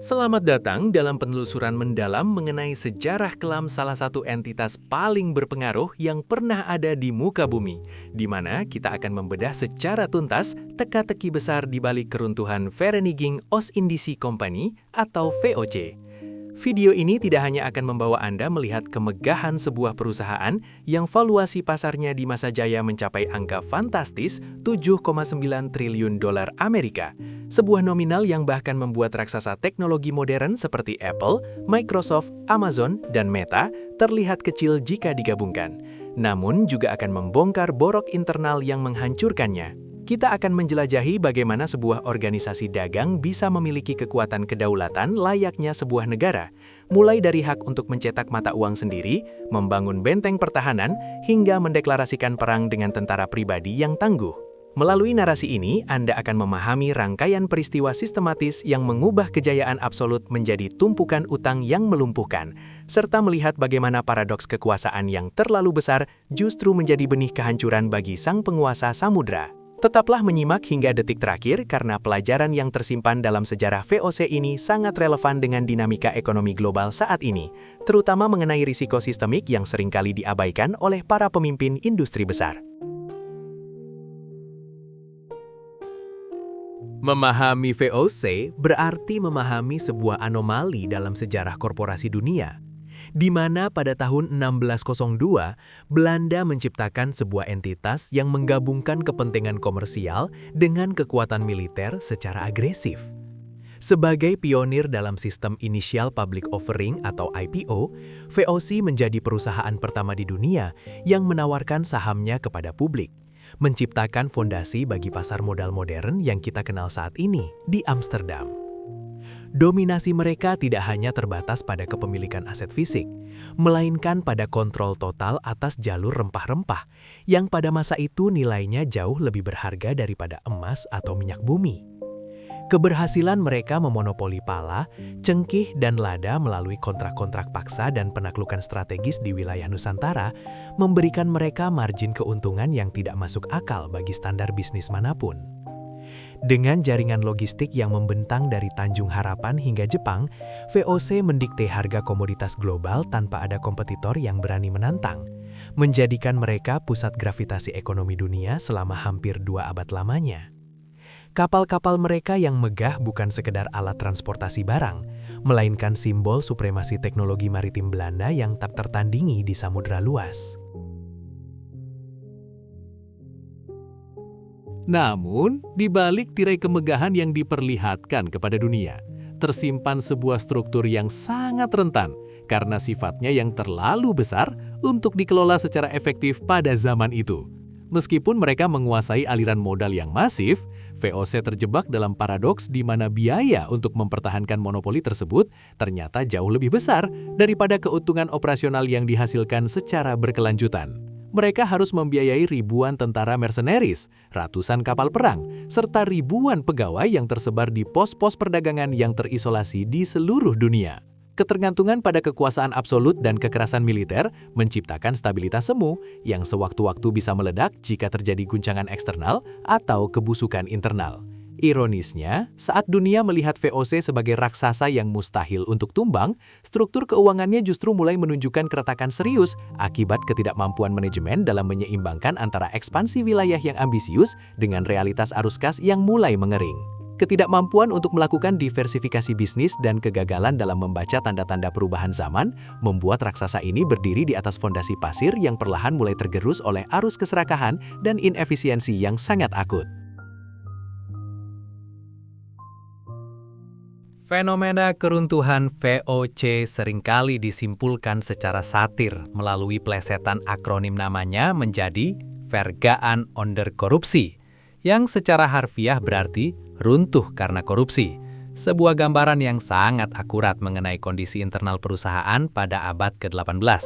Selamat datang dalam penelusuran mendalam mengenai sejarah kelam salah satu entitas paling berpengaruh yang pernah ada di muka bumi, di mana kita akan membedah secara tuntas teka-teki besar di balik keruntuhan Vereniging Oost-Indische Compagnie atau VOC. Video ini tidak hanya akan membawa Anda melihat kemegahan sebuah perusahaan yang valuasi pasarnya di masa jaya mencapai angka fantastis 7,9 triliun dolar Amerika. Sebuah nominal yang bahkan membuat raksasa teknologi modern seperti Apple, Microsoft, Amazon, dan Meta terlihat kecil jika digabungkan. Namun juga akan membongkar borok internal yang menghancurkannya. Kita akan menjelajahi bagaimana sebuah organisasi dagang bisa memiliki kekuatan kedaulatan layaknya sebuah negara, mulai dari hak untuk mencetak mata uang sendiri, membangun benteng pertahanan, hingga mendeklarasikan perang dengan tentara pribadi yang tangguh. Melalui narasi ini, Anda akan memahami rangkaian peristiwa sistematis yang mengubah kejayaan absolut menjadi tumpukan utang yang melumpuhkan, serta melihat bagaimana paradoks kekuasaan yang terlalu besar justru menjadi benih kehancuran bagi sang penguasa samudra. Tetaplah menyimak hingga detik terakhir karena pelajaran yang tersimpan dalam sejarah VOC ini sangat relevan dengan dinamika ekonomi global saat ini, terutama mengenai risiko sistemik yang seringkali diabaikan oleh para pemimpin industri besar. Memahami VOC berarti memahami sebuah anomali dalam sejarah korporasi dunia, di mana pada tahun 1602, Belanda menciptakan sebuah entitas yang menggabungkan kepentingan komersial dengan kekuatan militer secara agresif. Sebagai pionir dalam sistem Initial Public Offering atau IPO, VOC menjadi perusahaan pertama di dunia yang menawarkan sahamnya kepada publik, menciptakan fondasi bagi pasar modal modern yang kita kenal saat ini di Amsterdam. Dominasi mereka tidak hanya terbatas pada kepemilikan aset fisik, melainkan pada kontrol total atas jalur rempah-rempah, yang pada masa itu nilainya jauh lebih berharga daripada emas atau minyak bumi. Keberhasilan mereka memonopoli pala, cengkih, dan lada melalui kontrak-kontrak paksa dan penaklukan strategis di wilayah Nusantara memberikan mereka margin keuntungan yang tidak masuk akal bagi standar bisnis manapun. Dengan jaringan logistik yang membentang dari Tanjung Harapan hingga Jepang, VOC mendikte harga komoditas global tanpa ada kompetitor yang berani menantang, menjadikan mereka pusat gravitasi ekonomi dunia selama hampir 2 abad lamanya. Kapal-kapal mereka yang megah bukan sekedar alat transportasi barang, melainkan simbol supremasi teknologi maritim Belanda yang tak tertandingi di samudra luas. Namun, di balik tirai kemegahan yang diperlihatkan kepada dunia, tersimpan sebuah struktur yang sangat rentan karena sifatnya yang terlalu besar untuk dikelola secara efektif pada zaman itu. Meskipun mereka menguasai aliran modal yang masif, VOC terjebak dalam paradoks di mana biaya untuk mempertahankan monopoli tersebut ternyata jauh lebih besar daripada keuntungan operasional yang dihasilkan secara berkelanjutan. Mereka harus membiayai ribuan tentara mercenaries, ratusan kapal perang, serta ribuan pegawai yang tersebar di pos-pos perdagangan yang terisolasi di seluruh dunia. Ketergantungan pada kekuasaan absolut dan kekerasan militer menciptakan stabilitas semu yang sewaktu-waktu bisa meledak jika terjadi guncangan eksternal atau kebusukan internal. Ironisnya, saat dunia melihat VOC sebagai raksasa yang mustahil untuk tumbang, struktur keuangannya justru mulai menunjukkan keretakan serius akibat ketidakmampuan manajemen dalam menyeimbangkan antara ekspansi wilayah yang ambisius dengan realitas arus kas yang mulai mengering. Ketidakmampuan untuk melakukan diversifikasi bisnis dan kegagalan dalam membaca tanda-tanda perubahan zaman membuat raksasa ini berdiri di atas fondasi pasir yang perlahan mulai tergerus oleh arus keserakahan dan inefisiensi yang sangat akut. Fenomena keruntuhan VOC seringkali disimpulkan secara satir melalui plesetan akronim namanya menjadi Vergaan onder korupsi, yang secara harfiah berarti runtuh karena korupsi. Sebuah gambaran yang sangat akurat mengenai kondisi internal perusahaan pada abad ke-18.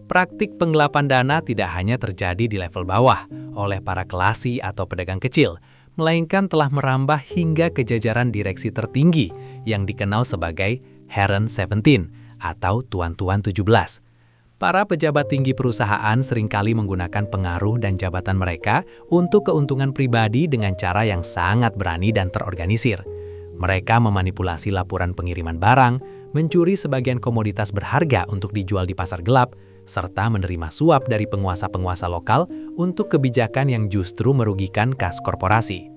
Praktik penggelapan dana tidak hanya terjadi di level bawah oleh para kelasi atau pedagang kecil, melainkan telah merambah hingga ke jajaran direksi tertinggi yang dikenal sebagai Heren 17 atau Tuan-Tuan 17. Para pejabat tinggi perusahaan seringkali menggunakan pengaruh dan jabatan mereka untuk keuntungan pribadi dengan cara yang sangat berani dan terorganisir. Mereka memanipulasi laporan pengiriman barang, mencuri sebagian komoditas berharga untuk dijual di pasar gelap, serta menerima suap dari penguasa-penguasa lokal untuk kebijakan yang justru merugikan kas korporasi.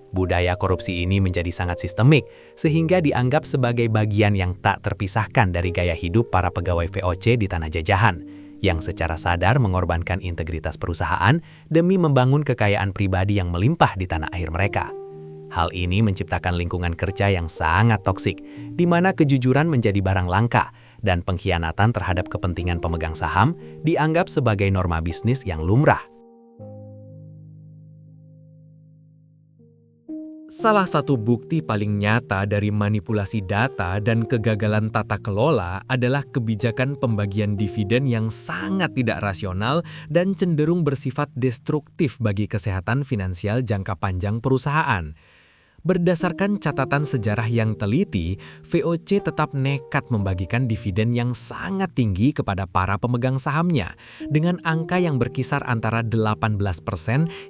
Budaya korupsi ini menjadi sangat sistemik, sehingga dianggap sebagai bagian yang tak terpisahkan dari gaya hidup para pegawai VOC di tanah jajahan, yang secara sadar mengorbankan integritas perusahaan demi membangun kekayaan pribadi yang melimpah di tanah air mereka. Hal ini menciptakan lingkungan kerja yang sangat toksik, di mana kejujuran menjadi barang langka, dan pengkhianatan terhadap kepentingan pemegang saham dianggap sebagai norma bisnis yang lumrah. Salah satu bukti paling nyata dari manipulasi data dan kegagalan tata kelola adalah kebijakan pembagian dividen yang sangat tidak rasional dan cenderung bersifat destruktif bagi kesehatan finansial jangka panjang perusahaan. Berdasarkan catatan sejarah yang teliti, VOC tetap nekat membagikan dividen yang sangat tinggi kepada para pemegang sahamnya, dengan angka yang berkisar antara 18%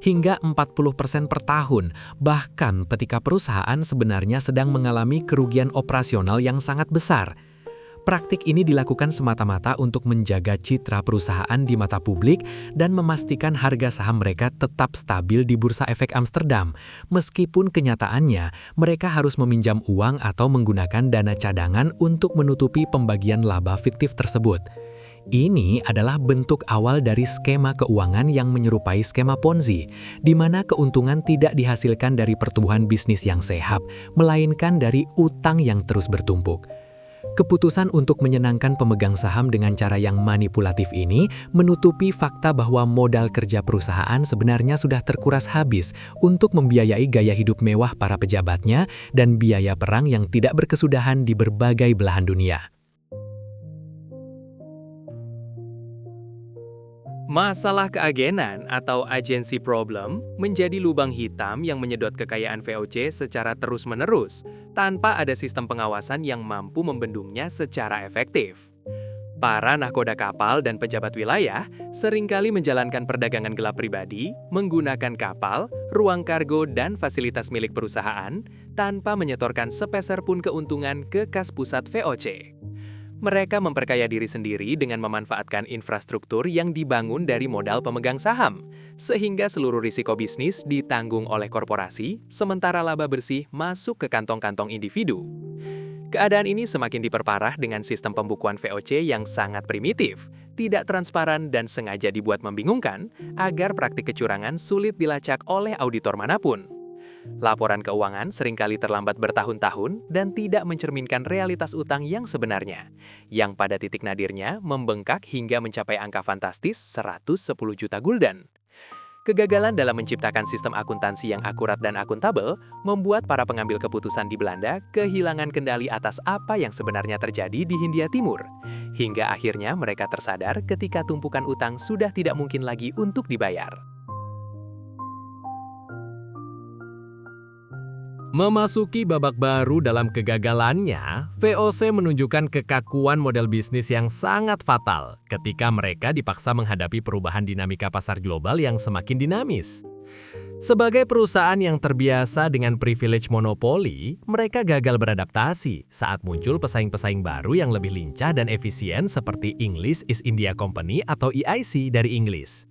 hingga 40% per tahun, bahkan ketika perusahaan sebenarnya sedang mengalami kerugian operasional yang sangat besar. Praktik ini dilakukan semata-mata untuk menjaga citra perusahaan di mata publik dan memastikan harga saham mereka tetap stabil di Bursa Efek Amsterdam, meskipun kenyataannya mereka harus meminjam uang atau menggunakan dana cadangan untuk menutupi pembagian laba fiktif tersebut. Ini adalah bentuk awal dari skema keuangan yang menyerupai skema Ponzi, di mana keuntungan tidak dihasilkan dari pertumbuhan bisnis yang sehat, melainkan dari utang yang terus bertumpuk. Keputusan untuk menyenangkan pemegang saham dengan cara yang manipulatif ini menutupi fakta bahwa modal kerja perusahaan sebenarnya sudah terkuras habis untuk membiayai gaya hidup mewah para pejabatnya dan biaya perang yang tidak berkesudahan di berbagai belahan dunia. Masalah keagenan atau agency problem menjadi lubang hitam yang menyedot kekayaan VOC secara terus-menerus, tanpa ada sistem pengawasan yang mampu membendungnya secara efektif. Para nahkoda kapal dan pejabat wilayah seringkali menjalankan perdagangan gelap pribadi, menggunakan kapal, ruang kargo, dan fasilitas milik perusahaan, tanpa menyetorkan sepeser pun keuntungan ke kas pusat VOC. Mereka memperkaya diri sendiri dengan memanfaatkan infrastruktur yang dibangun dari modal pemegang saham, sehingga seluruh risiko bisnis ditanggung oleh korporasi, sementara laba bersih masuk ke kantong-kantong individu. Keadaan ini semakin diperparah dengan sistem pembukuan VOC yang sangat primitif, tidak transparan dan sengaja dibuat membingungkan, agar praktik kecurangan sulit dilacak oleh auditor manapun. Laporan keuangan seringkali terlambat bertahun-tahun dan tidak mencerminkan realitas utang yang sebenarnya, yang pada titik nadirnya membengkak hingga mencapai angka fantastis 110 juta gulden. Kegagalan dalam menciptakan sistem akuntansi yang akurat dan akuntabel membuat para pengambil keputusan di Belanda kehilangan kendali atas apa yang sebenarnya terjadi di Hindia Timur, hingga akhirnya mereka tersadar ketika tumpukan utang sudah tidak mungkin lagi untuk dibayar. Memasuki babak baru dalam kegagalannya, VOC menunjukkan kekakuan model bisnis yang sangat fatal ketika mereka dipaksa menghadapi perubahan dinamika pasar global yang semakin dinamis. Sebagai perusahaan yang terbiasa dengan privilege monopoli, mereka gagal beradaptasi saat muncul pesaing-pesaing baru yang lebih lincah dan efisien seperti English East India Company atau EIC dari Inggris.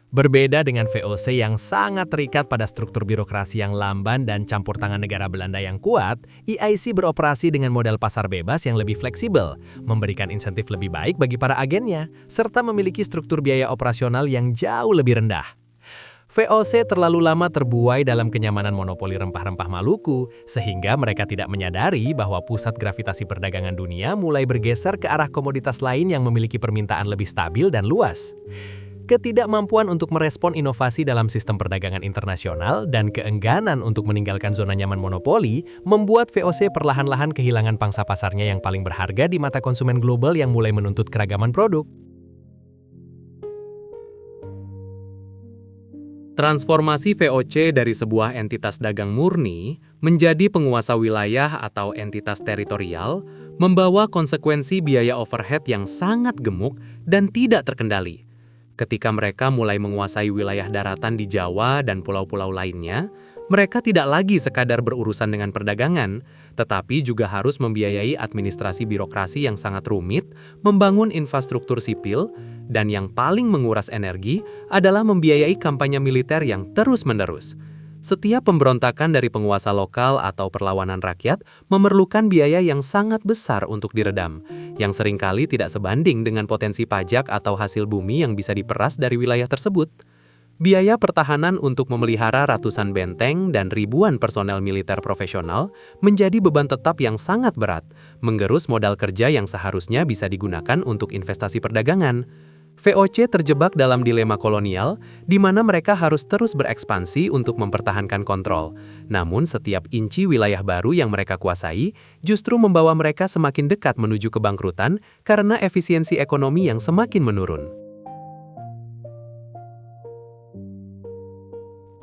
Berbeda dengan VOC yang sangat terikat pada struktur birokrasi yang lamban dan campur tangan negara Belanda yang kuat, EIC beroperasi dengan modal pasar bebas yang lebih fleksibel, memberikan insentif lebih baik bagi para agennya, serta memiliki struktur biaya operasional yang jauh lebih rendah. VOC terlalu lama terbuai dalam kenyamanan monopoli rempah-rempah Maluku, sehingga mereka tidak menyadari bahwa pusat gravitasi perdagangan dunia mulai bergeser ke arah komoditas lain yang memiliki permintaan lebih stabil dan luas. Ketidakmampuan untuk merespon inovasi dalam sistem perdagangan internasional dan keengganan untuk meninggalkan zona nyaman monopoli membuat VOC perlahan-lahan kehilangan pangsa pasarnya yang paling berharga di mata konsumen global yang mulai menuntut keragaman produk. Transformasi VOC dari sebuah entitas dagang murni menjadi penguasa wilayah atau entitas teritorial membawa konsekuensi biaya overhead yang sangat gemuk dan tidak terkendali. Ketika mereka mulai menguasai wilayah daratan di Jawa dan pulau-pulau lainnya, Mereka tidak lagi sekadar berurusan dengan perdagangan, tetapi juga harus membiayai administrasi birokrasi yang sangat rumit, membangun infrastruktur sipil, dan yang paling menguras energi adalah membiayai kampanye militer yang terus-menerus. Setiap pemberontakan dari penguasa lokal atau perlawanan rakyat memerlukan biaya yang sangat besar untuk diredam, yang seringkali tidak sebanding dengan potensi pajak atau hasil bumi yang bisa diperas dari wilayah tersebut. Biaya pertahanan untuk memelihara ratusan benteng dan ribuan personel militer profesional menjadi beban tetap yang sangat berat, menggerus modal kerja yang seharusnya bisa digunakan untuk investasi perdagangan. VOC terjebak dalam dilema kolonial, di mana mereka harus terus berekspansi untuk mempertahankan kontrol. Namun setiap inci wilayah baru yang mereka kuasai justru membawa mereka semakin dekat menuju kebangkrutan karena efisiensi ekonomi yang semakin menurun.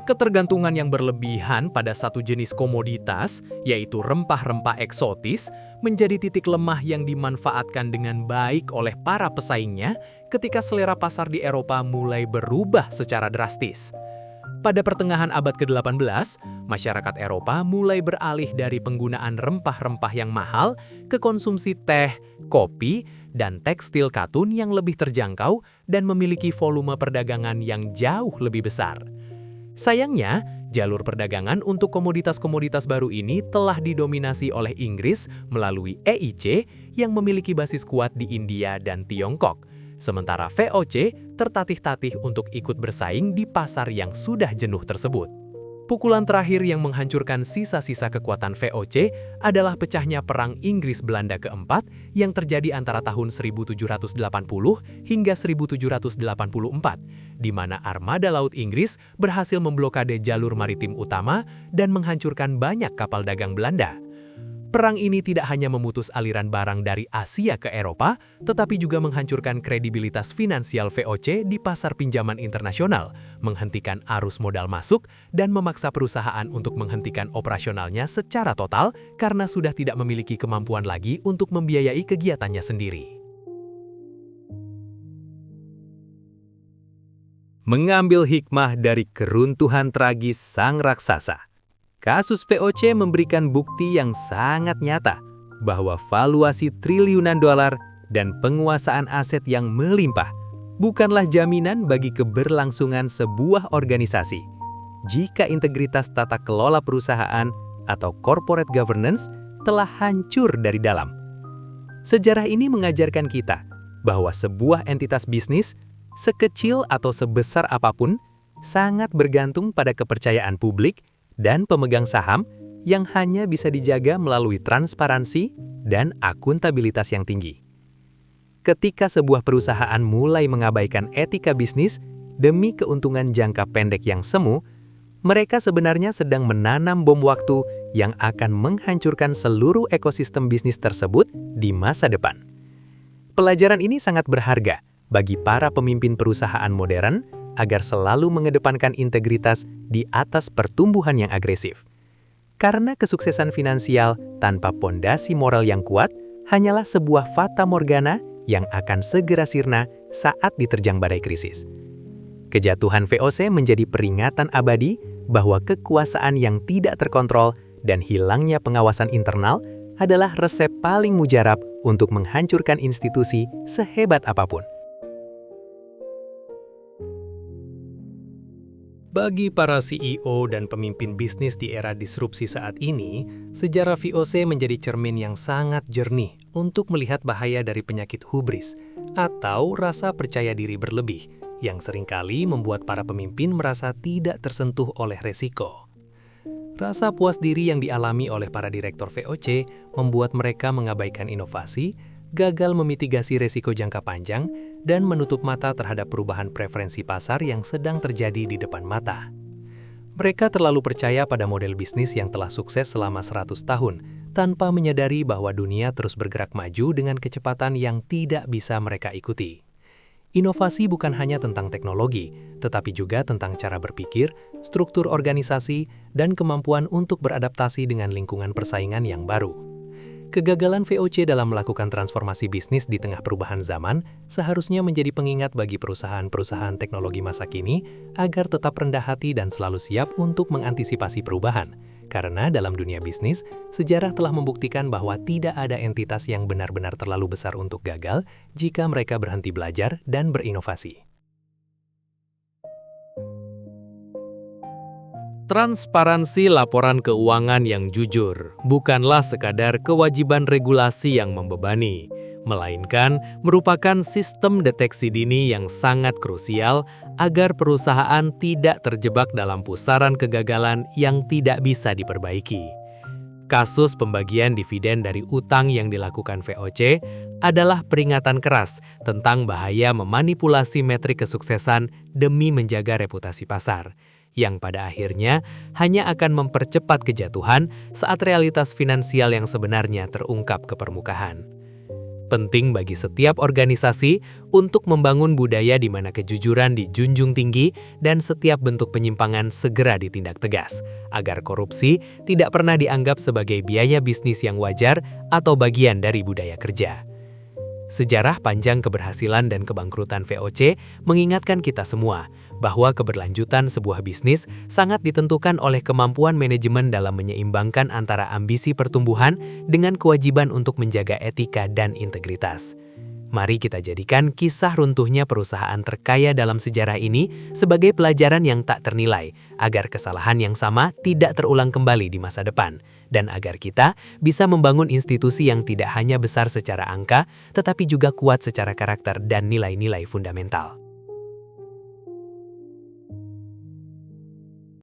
Ketergantungan yang berlebihan pada satu jenis komoditas, yaitu rempah-rempah eksotis, menjadi titik lemah yang dimanfaatkan dengan baik oleh para pesaingnya ketika selera pasar di Eropa mulai berubah secara drastis. Pada pertengahan abad ke-18, masyarakat Eropa mulai beralih dari penggunaan rempah-rempah yang mahal ke konsumsi teh, kopi, dan tekstil katun yang lebih terjangkau dan memiliki volume perdagangan yang jauh lebih besar. Sayangnya, jalur perdagangan untuk komoditas-komoditas baru ini telah didominasi oleh Inggris melalui EIC yang memiliki basis kuat di India dan Tiongkok, sementara VOC tertatih-tatih untuk ikut bersaing di pasar yang sudah jenuh tersebut. Pukulan terakhir yang menghancurkan sisa-sisa kekuatan VOC adalah pecahnya Perang Inggris-Belanda keempat yang terjadi antara tahun 1780 hingga 1784, di mana armada laut Inggris berhasil memblokade jalur maritim utama dan menghancurkan banyak kapal dagang Belanda. Perang ini tidak hanya memutus aliran barang dari Asia ke Eropa, tetapi juga menghancurkan kredibilitas finansial VOC di pasar pinjaman internasional, menghentikan arus modal masuk, dan memaksa perusahaan untuk menghentikan operasionalnya secara total karena sudah tidak memiliki kemampuan lagi untuk membiayai kegiatannya sendiri. Mengambil hikmah dari keruntuhan tragis sang raksasa, kasus VOC memberikan bukti yang sangat nyata bahwa valuasi triliunan dolar dan penguasaan aset yang melimpah bukanlah jaminan bagi keberlangsungan sebuah organisasi. Jika integritas tata kelola perusahaan atau corporate governance telah hancur dari dalam. Sejarah ini mengajarkan kita bahwa sebuah entitas bisnis, sekecil atau sebesar apapun, sangat bergantung pada kepercayaan publik dan pemegang saham yang hanya bisa dijaga melalui transparansi dan akuntabilitas yang tinggi. Ketika sebuah perusahaan mulai mengabaikan etika bisnis demi keuntungan jangka pendek yang semu, mereka sebenarnya sedang menanam bom waktu yang akan menghancurkan seluruh ekosistem bisnis tersebut di masa depan. Pelajaran ini sangat berharga bagi para pemimpin perusahaan modern agar selalu mengedepankan integritas di atas pertumbuhan yang agresif. Karena kesuksesan finansial tanpa pondasi moral yang kuat hanyalah sebuah fata morgana yang akan segera sirna saat diterjang badai krisis. Kejatuhan VOC menjadi peringatan abadi bahwa kekuasaan yang tidak terkontrol dan hilangnya pengawasan internal adalah resep paling mujarab untuk menghancurkan institusi sehebat apapun. Bagi para CEO dan pemimpin bisnis di era disrupsi saat ini, sejarah VOC menjadi cermin yang sangat jernih untuk melihat bahaya dari penyakit hubris atau rasa percaya diri berlebih yang seringkali membuat para pemimpin merasa tidak tersentuh oleh resiko. Rasa puas diri yang dialami oleh para direktur VOC membuat mereka mengabaikan inovasi, gagal memitigasi resiko jangka panjang, dan menutup mata terhadap perubahan preferensi pasar yang sedang terjadi di depan mata. Mereka terlalu percaya pada model bisnis yang telah sukses selama 100 tahun, tanpa menyadari bahwa dunia terus bergerak maju dengan kecepatan yang tidak bisa mereka ikuti. Inovasi bukan hanya tentang teknologi, tetapi juga tentang cara berpikir, struktur organisasi, dan kemampuan untuk beradaptasi dengan lingkungan persaingan yang baru. Kegagalan VOC dalam melakukan transformasi bisnis di tengah perubahan zaman seharusnya menjadi pengingat bagi perusahaan-perusahaan teknologi masa kini agar tetap rendah hati dan selalu siap untuk mengantisipasi perubahan. Karena dalam dunia bisnis, sejarah telah membuktikan bahwa tidak ada entitas yang benar-benar terlalu besar untuk gagal jika mereka berhenti belajar dan berinovasi. Transparansi laporan keuangan yang jujur bukanlah sekadar kewajiban regulasi yang membebani, melainkan merupakan sistem deteksi dini yang sangat krusial agar perusahaan tidak terjebak dalam pusaran kegagalan yang tidak bisa diperbaiki. Kasus pembagian dividen dari utang yang dilakukan VOC adalah peringatan keras tentang bahaya memanipulasi metrik kesuksesan demi menjaga reputasi pasar, yang pada akhirnya hanya akan mempercepat kejatuhan saat realitas finansial yang sebenarnya terungkap ke permukaan. Penting bagi setiap organisasi untuk membangun budaya di mana kejujuran dijunjung tinggi dan setiap bentuk penyimpangan segera ditindak tegas, agar korupsi tidak pernah dianggap sebagai biaya bisnis yang wajar atau bagian dari budaya kerja. Sejarah panjang keberhasilan dan kebangkrutan VOC mengingatkan kita semua bahwa keberlanjutan sebuah bisnis sangat ditentukan oleh kemampuan manajemen dalam menyeimbangkan antara ambisi pertumbuhan dengan kewajiban untuk menjaga etika dan integritas. Mari kita jadikan kisah runtuhnya perusahaan terkaya dalam sejarah ini sebagai pelajaran yang tak ternilai, agar kesalahan yang sama tidak terulang kembali di masa depan, dan agar kita bisa membangun institusi yang tidak hanya besar secara angka, tetapi juga kuat secara karakter dan nilai-nilai fundamental.